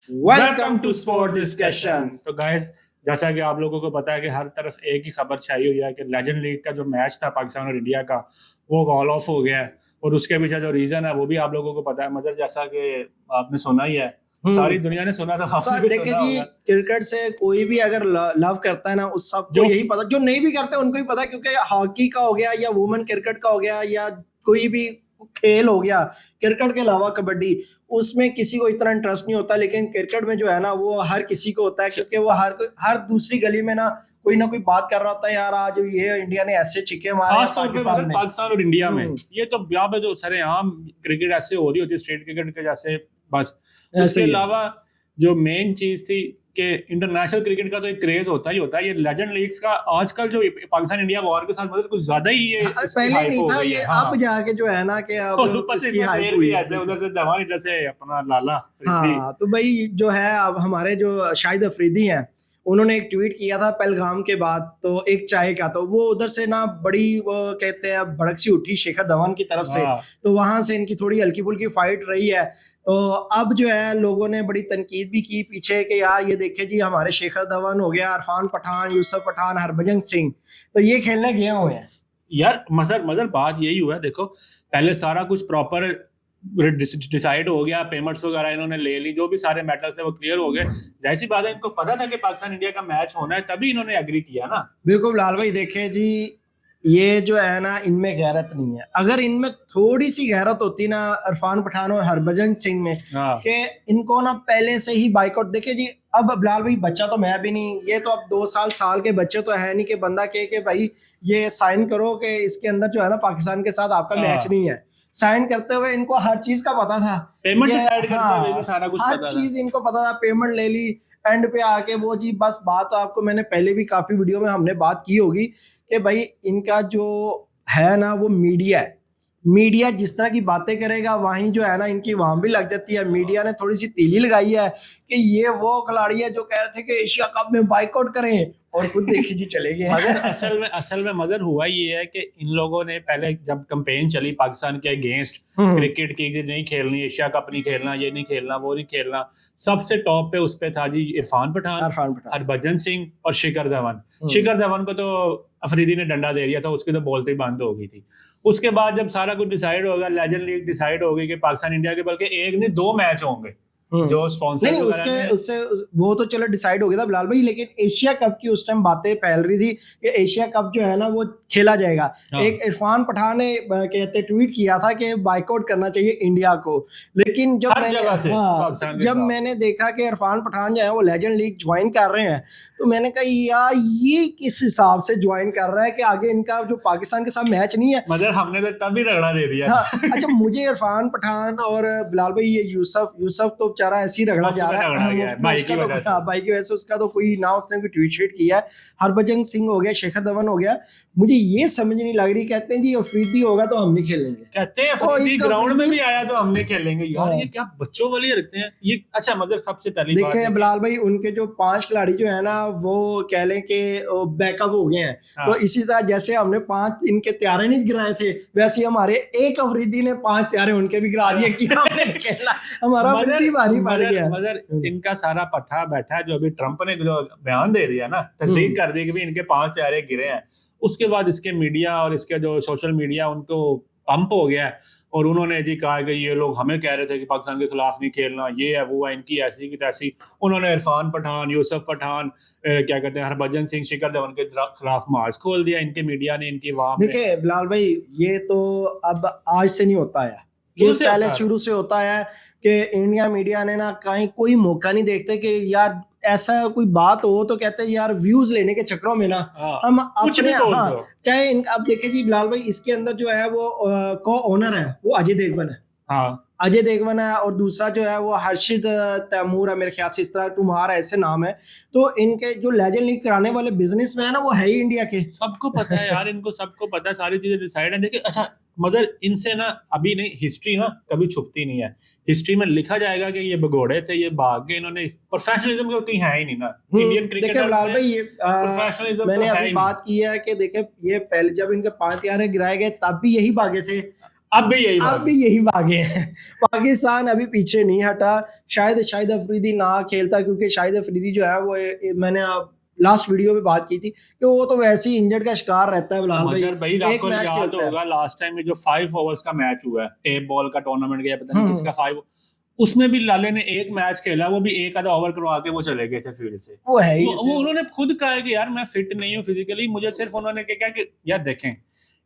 Welcome to sport discussion. तो guys, जैसा कि आप लोगों को पता है कि हर तरफ एक ही खबर छाई हुई है कि लेजेंड लीग का जो मैच था पाकिस्तान और इंडिया का वो कॉल ऑफ हो गया है। और उसके पीछे जो रीजन है वो भी आप लोगों को पता है। मतलब जैसा कि आपने सुना ही है, सारी दुनिया ने सुना था, आपने भी देखिए सुना जी, होगा। क्रिकेट से कोई भी अगर लव करता है ना, उस सबको जो यही पता, जो नहीं भी करते उनको भी पता है, क्योंकि हॉकी का हो गया या वुमेन क्रिकेट का हो गया या कोई भी खेल हो गया, क्रिकेट के अलावा कबड्डी, उसमें किसी को इतना इंटरेस्ट नहीं होता, लेकिन क्रिकेट में जो है ना वो हर किसी को होता है, क्योंकि वो हर दूसरी गली में ना कोई बात कर रहा होता है, यार आज ये इंडिया ने ऐसे छिक्के मारे खास तौर पे मतलब पाकिस्तान और इंडिया में ये तो यहाँ पे जो सरेआम क्रिकेट ऐसे हो रही होती है, स्टेट क्रिकेट के जैसे। बस उसके अलावा जो मेन चीज थी कि इंटरनेशनल क्रिकेट का तो एक क्रेज होता ही होता है। ये लेजेंड लीग्स का आजकल जो पाकिस्तान इंडिया वॉर के साथ मतलब कुछ ज्यादा ही ये पहले नहीं था ये, अब जाके जो है ना कि अब इसकी हाइप हुई है। उधर से धवन, इधर से अपना लाला। हाँ, तो भाई जो है अब हमारे जो शाहिद अफरीदी हैं, उन्होंने एक ट्वीट किया था पहलगाम के बाद, तो एक चाय का, तो वो उधर से ना बड़ी वो कहते हैं भड़क सी उठी शेखर धवन की तरफ से, तो वहां से इनकी थोड़ी हल्की फुल्की फाइट रही है। तो अब जो है लोगों ने बड़ी तनकीद भी की पीछे कि यार ये देखे जी, हमारे शेखर धवन हो गया, इरफान पठान, यूसुफ पठान, हरभजन सिंह, तो ये खेलने गए हुए हैं यार। मजर बात यही हुआ है, देखो पहले सारा कुछ प्रॉपर डिसाइड हो गया, पेमेंट्स वगैरह इन्होंने ले ली, जो भी सारे मैटर्स थे वो क्लियर हो गए। जैसी बात है, इनको पता था कि पाकिस्तान इंडिया का मैच होना है, तभी इन्होंने एग्री किया ना। बिल्कुल लाल भाई, देखें जी, ये जो है ना इनमें गैरत नहीं है। अगर इनमें थोड़ी सी गैरत होती ना इरफान पठान और हरभजन सिंह में, कि इनको ना पहले से ही बाइकआउट, देखिए जी, अब बिलाल भाई बच्चा तो मैं भी नहीं, ये तो अब 2 साल के बच्चे तो है नहीं कि बंदा के भाई ये साइन करो कि इसके अंदर जो है ना पाकिस्तान के साथ आपका मैच नहीं है। साइन करते हुए इनको हर चीज का पता था, पेमेंट डिसाइड करते हुए भी सारा कुछ हर पता चीज इनको पता था, पेमेंट ले ली, एंड पे आके वो जी बस बात, तो आपको मैंने पहले भी काफी वीडियो में हमने बात की होगी कि भाई इनका जो है ना वो मीडिया है, मीडिया जिस तरह की बातें करेगा वहीं जो है ना इनकी वहां भी लग जाती है। मीडिया ने थोड़ी सी तीली लगाई है कि ये वो खिलाड़ी है जो कह रहे थे कि एशिया कप में बाइकआउट करें, और खुद देखी जी चले गए। मगर असल में मगर हुआ ये है कि इन लोगों ने पहले जब कैंपेन चली पाकिस्तान के अगेंस्ट क्रिकेट की, नहीं खेलनी एशिया कप, नहीं खेलना, ये नहीं खेलना, वो नहीं खेलना, सबसे टॉप पे उस पे था जी इरफान पठान, हरभजन सिंह और शिखर धवन। शिखर धवन को तो अफरीदी ने डंडा दे दिया था, उसकी तो बोलते ही बंद हो गई थी। उसके बाद जब सारा कुछ डिसाइड हो गया, लेजेंड लीग डिसाइड हो गई कि पाकिस्तान इंडिया के बल्कि एक नहीं 2 मैच होंगे जो स्पॉन्सर नहीं, उससे वो तो चलो डिसाइड हो गया था बिलाल भाई, लेकिन एशिया कप की उस टाइम बातें फैल रही थी कि एशिया कप जो है ना वो खेला जाएगा। एक इरफान पठान ने कहते ट्वीट किया था कि बाइकआउट करना चाहिए इंडिया को, लेकिन जब मैंने देखा कि इरफान पठान जो है वो लेजेंड लीग ज्वाइन कर रहे हैं, तो मैंने कहा यार ये किस हिसाब से ज्वाइन कर रहा है कि आगे इनका जो पाकिस्तान के साथ मैच नहीं है। मतलब हमने तो तभी रगड़ा दे दिया। अच्छा, मुझे इरफान पठान और बिलाल भाई ये यूसुफ तो बेचारा ऐसे ही रगड़ा जा रहा है भाई की वजह से, उसका तो कोई ना उसने कोई ट्वीट शीट किया है। हरभजन सिंह हो गया, शेखर धवन हो गया, मुझे ये समझ नहीं लग रही। कहते हैं जी अफरीदी होगा तो हम नहीं खेलेंगे, कहते हैं अफरीदी ग्राउंड में भी आया तो हम नहीं खेलेंगे। यार ये क्या बच्चों वाली रखते हैं ये। अच्छा, मतलब सबसे पहली बात देखें बिलाल भाई, उनके जो 5 खिलाड़ी जो है ना वो कह लें कि बैकअप हो गए हैं। तो इसी तरह जैसे हमने 5 इनके त्यारे नहीं गिराए थे, वैसे हमारे एक अफरीदी ने 5 त्यारे उनके भी गिरा दिए कि हमने खेला, हमारा मगर इनका सारा पट्टा बैठा है। जो अभी ट्रंप ने जो बयान दे दिया ना, तस्दीक कर दी कि भी इनके 5 त्यारे गिरे हैं, उसके बाद इसके मीडिया और इसके जो सोशल मीडिया उनको पंप हो गया है। और उन्होंने जी कहा कि ये लोग हमें कह रहे थे कि पाकिस्तान के खिलाफ नहीं खेलना, ये है वो है, इनकी ऐसी की तैसी। उन्होंने इरफान पठान, यूसुफ पठान, क्या कहते हैं, हरभजन सिंह, शिखर धवन के खिलाफ मार्च खोल दिया इनके मीडिया ने, इनकी वाह। देखिए बिलाल भाई, ये तो अब आज से नहीं होता है, ये पहले शुरू से होता है कि इंडिया मीडिया ने ना कहीं कोई मौका नहीं देखते कि यार ऐसा कोई बात हो तो कहते हैं यार व्यूज लेने के चक्करों में ना हम अपने चाहे अब देखिए जी बिलाल भाई, इसके अंदर जो है वो को ओनर है वो अजय देवगन है। अजय देवगन है, और दूसरा जो है वो हर्षित तैमूर है, मेरे ख्याल से इस तरह तुम्हारा ऐसे नाम है। तो इनके जो लेजेंड लीग कराने वाले बिजनेस में है ना वो है ही इंडिया के। सबको पता है यार, इनको सबको पता है, सारी चीजें डिसाइड है। देखिए अच्छा, मगर इनसे ना अभी नहीं, हिस्ट्री ना कभी छुपती नहीं है। हिस्ट्री में लिखा जाएगा कि ये भगोड़े थे, ये भाग गए, इन्होंने प्रोफेशनलिज्म तो कहीं है ही नहीं ना इंडियन क्रिकेट में। लाल भाई ये मैंने अभी बात की है कि देखे ये पहले जब इनके 5 त्यारे गिराए गए तब भी यही भागे थे। अब भी यही अब भी यही भागे हैं। पाकिस्तान अभी पीछे नहीं हटा। शायद अफरीदी ना खेलता, क्योंकि शाहिद अफरीदी जो है वो मैंने लास्ट वीडियो में बात की थी कि वो तो वैसे ही इंजर्ड का शिकार रहता है बिलाल भाई। भाई एक आपको मैच याद खेलता है। होगा लास्ट टाइम में जो 5 ओवर्स का मैच हुआ है, टेप बॉल का टूर्नामेंट गया, पता नहीं किसका 5, उसमें भी लाले ने एक मैच खेला, वो भी एक आधा ओवर करवा के वो चले गए थे फील्ड से। वो है ही वो उन्होंने खुद कहा है कि यार मैं फिट नहीं हूँ फिजिकली, मुझे सिर्फ उन्होंने क्या कि यार देखें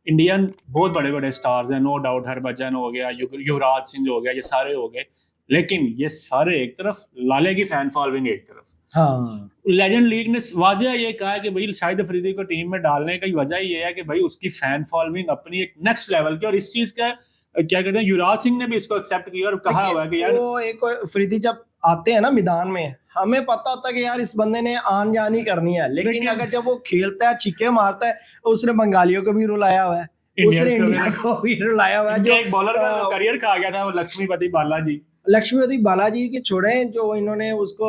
इंडियन बहुत बड़े बड़े स्टार्स हैं, नो डाउट, हरभजन हो गया, युवराज सिंह हो गया, ये सारे हो गए, लेकिन ये सारे एक तरफ, लाले की फैन फॉलोइंग एक तरफ। हाँ, लेजेंड लीग ने वाजह ये कहा है कि भाई शाहिद अफरीदी को टीम में डालने की वजह ये है कि भाई उसकी फैन फॉलोइंग अपनी एक नेक्स्ट लेवल की, और इस चीज का क्या कहते हैं, युवराज सिंह ने भी इसको एक्सेप्ट किया और कहा हुआ है कि यार वो एक अफरीदी जब आते हैं ना मैदान में, हमें पता होता है कि यार इस बंदे ने आन जान ही करनी है, लेकिन अगर जब वो खेलता है, छिक्के मारता है, उसने बंगालियों को भी रुलाया हुआ है, उसने इंडिया को भी रुलाया हुआ है। जो एक बॉलर का करियर खा गया था वो लक्ष्मीपति बालाजी, लक्ष्मीपति बालाजी के छोड़े, जो इन्होंने उसको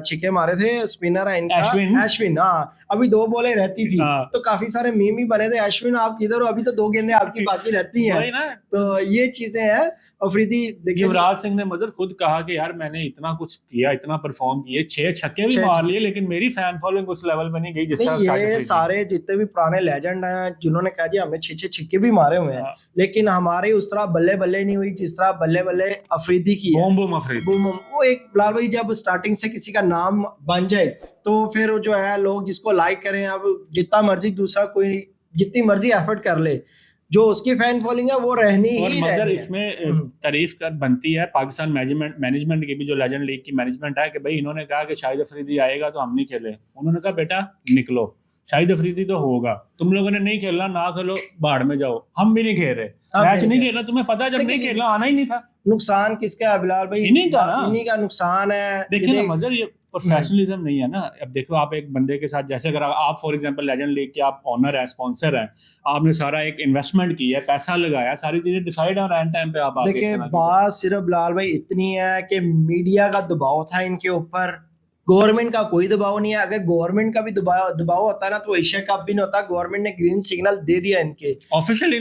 छिके मारे थे, स्पिनर है इनका अश्विन। हाँ, अभी 2 बॉलें रहती थी, तो काफी सारे मीम भी बने थे, अश्विन आप किधर हो, अभी तो 2 गेंदें आपकी बाकी रहती हैं। तो ये चीजें हैं। अफरीदी युवराज सिंह ने मतलब खुद कहा कि यार मैंने इतना कुछ किया, इतना परफॉर्म किए, 6 छक्के भी मार लिए, लेकिन मेरी फैन फॉलोइंग उस लेवल पे नहीं गई जिस तरह ये सारे जितने भी पुराने लेजेंड हैं जिन्होंने कहा जी हमने 6 छक्के भी मारे हुए हैं, लेकिन हमारी उस तरह बल्ले बल्ले नहीं हुई जिस तरह बल्ले बल्ले अफरीदी की है। वो एक बिलाल भाई जब स्टार्टिंग से किसी का नाम बन जाए तो फिर जो है लोग जिसको लाइक करें, अब जितना मर्जी दूसरा कोई जितनी मर्जी एफर्ट कर ले, जो उसकी फैन फॉलोइंग है वो रहनी ही रहनी है। इसमें तारीफ कर बनती है पाकिस्तान मैनेजमेंट की भी, जो लेजेंड लीग की मैनेजमेंट है, कि भाई इन्होंने कहा कि शाहिद अफरीदी आएगा तो हम नहीं खेले, उन्होंने कहा बेटा निकलो, शाहिद अफरीदी तो होगा, तुम लोगों ने नहीं खेलना, ना खेलो, बाढ़ में जाओ, हम भी नहीं खेल रहे, मैच नहीं खेलना, तुम्हें पता है जब नहीं खेलना आना ही नहीं था। नुकसान किसका है बिलाल भाई? इन्हीं का नुकसान है। देखिए ना मजर, ये प्रोफेशनलिज्म नहीं है ना। अब देखो आप एक बंदे के साथ, जैसे अगर आप फॉर एग्जांपल लेजेंड लीग के आप ऑनर है, स्पॉन्सर है, आपने सारा एक इन्वेस्टमेंट की है, पैसा लगाया, सारी चीजें डिसाइड है, और एंड टाइम पे आप देखिए बात सिर्फ बिलाल भाई इतनी है कि मीडिया का दबाव था इनके ऊपर, गवर्नमेंट का कोई दबाव नहीं है। अगर गवर्नमेंट का भी दबाव होता है ना तो एशिया कप भी नहीं होता। गवर्नमेंट ने ग्रीन सिग्नल दे दिया इनके, ऑफिशियली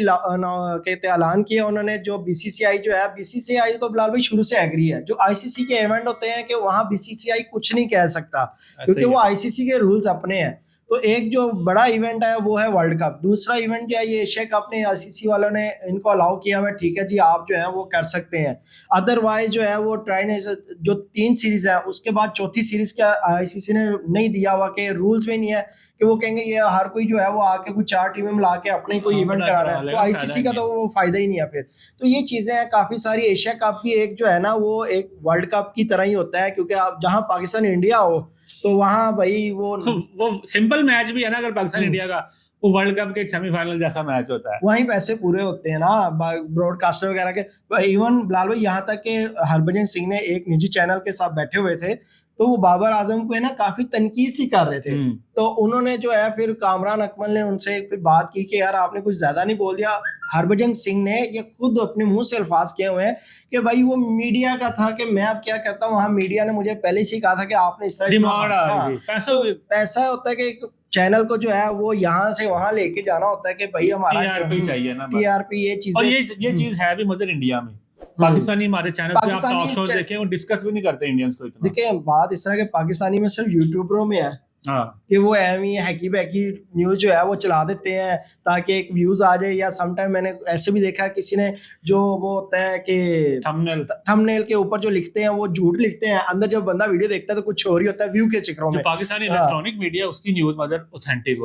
कहते ऐलान किया उन्होंने। जो बीसीसीआई जो है, बीसीसीआई तो बिलाल भाई शुरू से एग्री है। जो आईसीसी के इवेंट होते हैं कि वहां बीसीसीआई कुछ नहीं कह सकता, क्योंकि वो आईसीसी के रूल्स अपने हैं। तो एक जो बड़ा इवेंट है वो है वर्ल्ड कप, दूसरा इवेंट जो है ये एशिया कप ने आईसीसी वालों ने इनको अलाउ किया हुआ है, ठीक है जी आप जो है वो कर सकते हैं। अदरवाइज जो है वो ट्राई जो 3 सीरीज है उसके बाद चौथी सीरीज का आईसीसी ने नहीं दिया हुआ, के रूल्स में नहीं है कि वो कहेंगे ये हर कोई जो है वो आके कोई 4 टीमें मिला के अपने कोई इवेंट कराना है, तो आईसीसी का तो वो फायदा ही नहीं है फिर। तो ये चीजें हैं काफी सारी। एशिया कप भी एक जो है ना वो एक वर्ल्ड कप की तरह ही होता है, क्योंकि आप जहां पाकिस्तान इंडिया हो तो वहां भाई वो सिंपल मैच भी है ना, अगर पाकिस्तान इंडिया का, वो वर्ल्ड कप के सेमीफाइनल जैसा मैच होता है, वहीं पैसे पूरे होते हैं ना ब्रॉडकास्टर वगैरह के। इवन बिलाल भाई यहाँ तक कि हरभजन सिंह ने एक निजी चैनल के साथ बैठे हुए थे, तो वो बाबर आजम को है ना काफी तनकीद सी कर रहे थे। तो उन्होंने जो है फिर कामरान अकमल ने उनसे फिर बात की कि यार आपने कुछ ज्यादा नहीं बोल दिया। हरभजन सिंह ने ये खुद अपने मुंह से अल्फाज किए हुए हैं कि भाई वो मीडिया का था कि मैं अब क्या करता हूँ, वहां मीडिया ने मुझे पहले से कहा था कि आपने इस तरह पैसा होता है कि चैनल को जो है वो यहाँ से वहां लेके जाना होता है कि भाई हमारा टीआरपी चाहिए ना, टीआरपी ये चीज। और ये चीज है भी मगर इंडिया में पाकिस्तानी हमारे चैनल पे आप टॉक शोज देखें वो डिस्कस भी नहीं करते इंडियंस को इतना। देखिए बात इस तरह के पाकिस्तानी में सिर्फ यूट्यूबरों में है कि वो एम ही हैकी बैकी न्यूज जो है वो चला देते हैं ताकि एक व्यूज आ जाए। या समटाइम मैंने ऐसे भी देखा किसी ने जो वो होता है कि थंबनेल के ऊपर जो लिखते हैं वो झूठ लिखते हैं, अंदर जब बंदा वीडियो देखता है तो कुछ और ही होता है व्यू के चक्करों में। पाकिस्तानी इलेक्ट्रॉनिक मीडिया उसकी न्यूज मगर ऑथेंटिक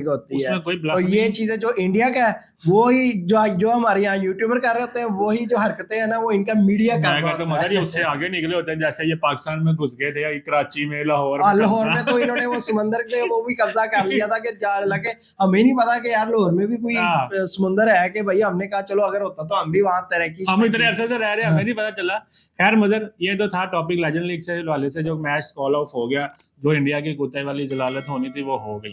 होती है, तो ये चीजें जो इंडिया का है वो ही जो हमारे यहाँ यूट्यूबर कर रहे होते हैं वही जो हरकतें हैं ना वो इनका मीडिया कर रहा है। मगर ये उससे आगे निकले होते हैं, जैसे ये पाकिस्तान में घुस गए थे या कराची में, लाहौर में तो इन्होंने वो समंदर के वो भी कब्जा कर लिया था कि लगे हमें नहीं पता कि यार लाहौर में भी कोई समुंदर है कि भाई हमने कहा चलो अगर होता तो हम भी वहां तैराकी, हम इतने अरसे से रह रहे हैं हमें नहीं पता चला। खैर मगर ये तो था टॉपिक लेजेंड लीग से वाले से, जो मैच कॉल ऑफ हो गया, जो इंडिया की कुत्ते वाली जलालत होनी थी वो हो गई।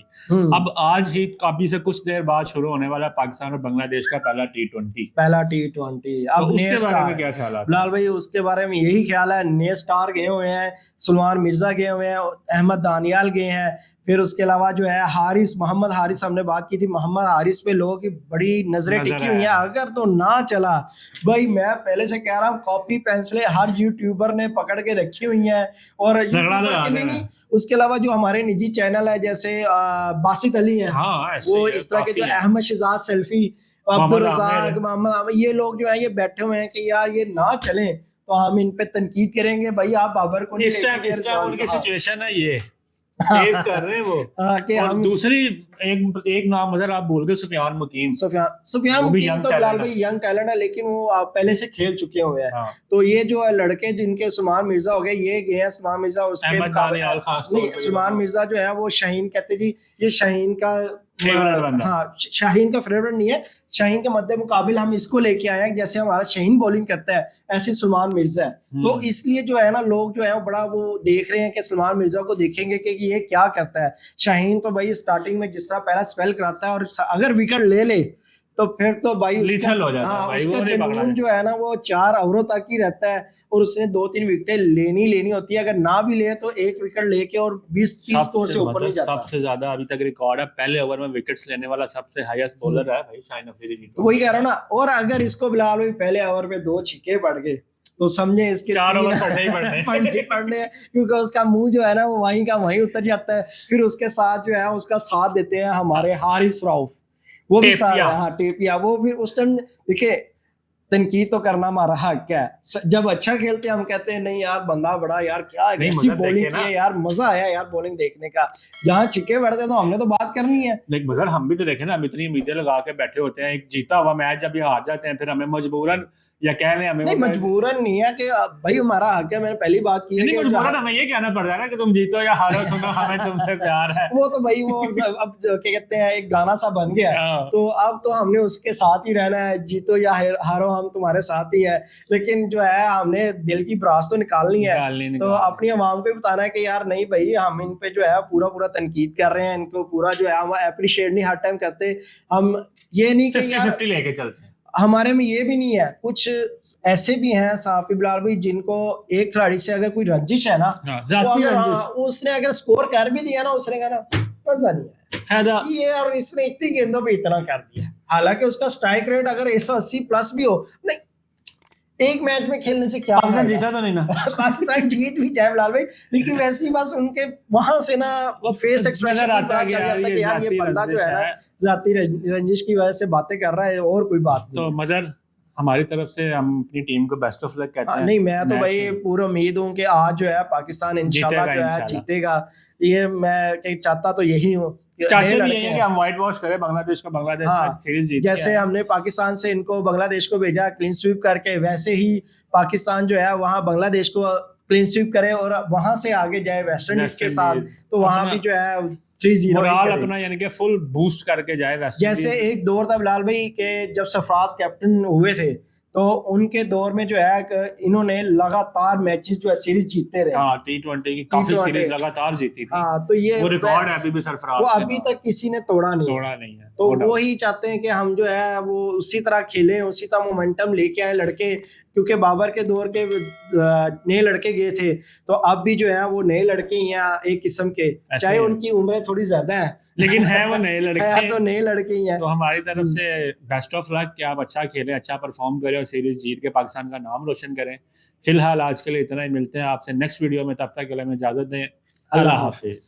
अब आज ही काफी से कुछ देर बाद शुरू होने वाला पाकिस्तान और बांग्लादेश का पहला T20। अब उसके बारे में क्या ख्याल है बिलाल भाई? उसके बारे में यही ख्याल है, नए स्टार गए हुए हैं, सलमान मिर्जा गए हुए हैं, अहमद दानियाल गए हैं, फिर उसके अलावा जो है हारिस, मोहम्मद हारिस हमने बात की थी, मोहम्मद हारिस पे लोगों की बड़ी नजरें नजर टिकी हुई हैं। आया। अगर तो ना चला भाई, मैं पहले से कह रहा हूँ कॉपी पेंसिलें हर यूट्यूबर ने पकड़ के रखी हुई हैं। और झगड़ा यूट्यूबर लगा के लिए देना। नहीं, उसके अलावा जो हमारे निजी चैनल है जैसे बासित अली है, हाँ, ऐसे वो ही है, इस तरह के काफी जो है। अहमद शहजाद सेल्फी, मोहम्मद अब्दुल आमिर रजाक, है। मोहम्मद आमिर, ये लोग जो है ये बैठे हुए हैं कि यार ये ना चले तो हम इन पे तनकीद करेंगे। भाई आप बाबर को नहीं इस टाइम लेके गए उनकी हाँ। सिचुएशन है ये, फेस कर रहे हैं वो। हाँ, कि और हम दूसरी एक नाम मगर आप बोल गए, सुफियान मुकीम। सुफियान वो भी मुकीम young तो बिलाल talent है। भाई यंग टैलेंट है, लेकिन वो पहले से खेल चुके हुए हैं। हाँ। तो ये जो है लड़के जिनके सुमान मिर्जा हो गए, ये गए हैं सुमान मिर्जा, उसके अहमद दानियाल खास तौर नहीं, पे ये सुमान दोनों। मिर्जा जो है वो शाहीन कहते जी, ये शाहीन का फेवरेट बंदा। हाँ, शाहीन का फेवरेट नहीं है, शाहीन के मद्दे मुकाबिल हम इसको लेके आए हैं। जैसे हमारा शाहीन बॉलिंग करता है ऐसे सलमान मिर्जा है, तो इसलिए जो है ना लोग जो है वो बड़ा वो देख रहे हैं कि सलमान मिर्जा को देखेंगे कि ये क्या करता है। शाहीन तो भाई स्टार्टिंग में जिस तरह पहला स्पेल कराता है और अगर विकेट ले ले तो फिर तो भाई उसका Lethal हो जाता है हाँ, भाई, उसका वो नहीं पकड़ा जुनून जो है ना वो 4 ओवरों तक ही रहता है, और उसने 2-3 विकेटें लेनी होती है। अगर ना भी ले तो 1 विकेट लेके और 20-30 स्कोर से ऊपर नहीं जाता। सबसे ज्यादा अभी तक रिकॉर्ड है, पहले ओवर में विकेट्स लेने वाला सबसे हाईएस्ट बॉलर है भाई शाहीन अफरीदी। तो वही कह रहा हूँ ना, और अगर इसको बिलाल भाई पहले ओवर में 2 छक्के पड़ गए तो समझे इसके 4 ओवर 3 पढ़ने ही पढ़ने हैं, क्योंकि उसका मुंह जो है ना वो वहीं का वहीं उतर जाता है। फिर उसके साथ जो है उसका साथ देते हैं हमारे हारिस रऊफ, वो भी साथ टेपिया। है, हाँ टेपिया। वो फिर उस टाइम देखिए तनकीद तो करना हमारा हक है, जब अच्छा खेलते हैं हम कहते हैं नहीं यार बंदा बड़ा यार क्या ऐसी मगर बॉलिंग देखे की ना। है यार, मजा आया यार बॉलिंग देखने का। जहाँ छिक्के बैठते तो हमने तो बात करनी है। लेकिन मगर हम भी तो देखे ना, हम इतनी उम्मीदें लगा के बैठे होते हैं, एक जीता हुआ मैच जब ये हार जाते हैं फिर हमें मजबूरन या कह लें हमें नहीं मजबूरन नहीं है कि भाई हमारा हक है, मैंने पहली बात की है नहीं कि मजबूरन हमें ये कहना पड़ता है ना कि तुम जीतो या हारो, सुनो हमें तुमसे प्यार है। वो तो भाई वो अब क्या कहते हैं एक गाना सा बन गया है, हाँ। तो अब तो हमने उसके साथ ही रहना है, जीतो या हारो हम तुम्हारे साथ ही है। लेकिन जो है हमने दिल की भड़ास तो निकालनी है, तो अपनी आवाम को भी बताना है कि यार नहीं भाई हम इन पे जो है पूरा तनकीद कर रहे हैं, इनको पूरा जो है हम अप्रिशिएट नहीं हर टाइम करते। हम ये नहीं कि 50-50 लेके चलते हैं। हमारे में ये भी नहीं है, कुछ ऐसे भी हैं साफी बिलाल भाई जिनको एक खिलाड़ी से अगर कोई रंजिश है ना, उसने अगर स्कोर कर भी दिया ना, उसने कहा ना मजा नहीं है फायदा ये यार इसने इतनी गेंदों पे इतना कर दिया, हालांकि उसका स्ट्राइक रेट अगर 180 प्लस भी हो, नहीं एक मैच में खेलने से क्या पाकिस्तान जीता तो नहीं ना। पाकिस्तान जीत भी जाए बिलाल भाई, लेकिन वैसे ही बस उनके वहां से ना फेस एक्सप्रेशन आता है कि यार ये बंदा जो है ना जाती रंजिश की वजह से बातें कर रहा है और कोई बात नहीं। तो मजर हमारी तरफ से हम अपनी टीम को बेस्ट ऑफ लक कहते हैं। नहीं मैं तो भाई पूरा उम्मीद हूँ कि आज जो है पाकिस्तान इंशाल्लाह जो है जीतेगा, ये मैं चाहता तो यही हूँ। चाहते भी यही है कि हम व्हाइट वॉश करें बांग्लादेश को, बांग्लादेश सीरीज जीत जैसे हमने पाकिस्तान से इनको बांग्लादेश को भेजा क्लीन स्वीप करके, वैसे ही पाकिस्तान जो है वहां बांग्लादेश को क्लीन स्वीप करे और वहां से आगे जाए वेस्ट इंडीज के साथ, तो वहां भी जो है 3-0 मोराल अपना यानी कि फुल बूस्ट करके जाए वेस्ट इंडीज। जैसे एक दौर था बिलाल भाई के जब सरफराज कैप्टन हुए थे, तो उनके दौर में जो है इन्होंने लगातार मैचेस जो है सीरीज जीतते रहे। हाँ, T20 की काफी सीरीज लगातार जीती थी। हाँ, तो ये वो रिकॉर्ड है अभी भी सरफराज, वो अभी तक किसी ने तोड़ा नहीं है। तो वो ही चाहते हैं कि हम जो है वो उसी तरह खेलें, उसी तरह मोमेंटम लेके आए लड़के, क्योंकि बाबर के दौर के नए लड़के गए थे, तो अब भी जो है वो नए लड़के ही हैं एक किस्म के, चाहे उनकी उम्रें थोड़ी ज्यादा है लेकिन है वो नए लड़के है तो नए लड़के ही हैं। तो हमारी तरफ से बेस्ट ऑफ लक कि आप अच्छा खेलें, अच्छा परफॉर्म करें और सीरीज जीत के पाकिस्तान का नाम रोशन करें। फिलहाल आज के लिए इतना ही, मिलते हैं आपसे नेक्स्ट वीडियो में, तब तक के लिए हमें इजाजत दें। अल्लाह हाफिज।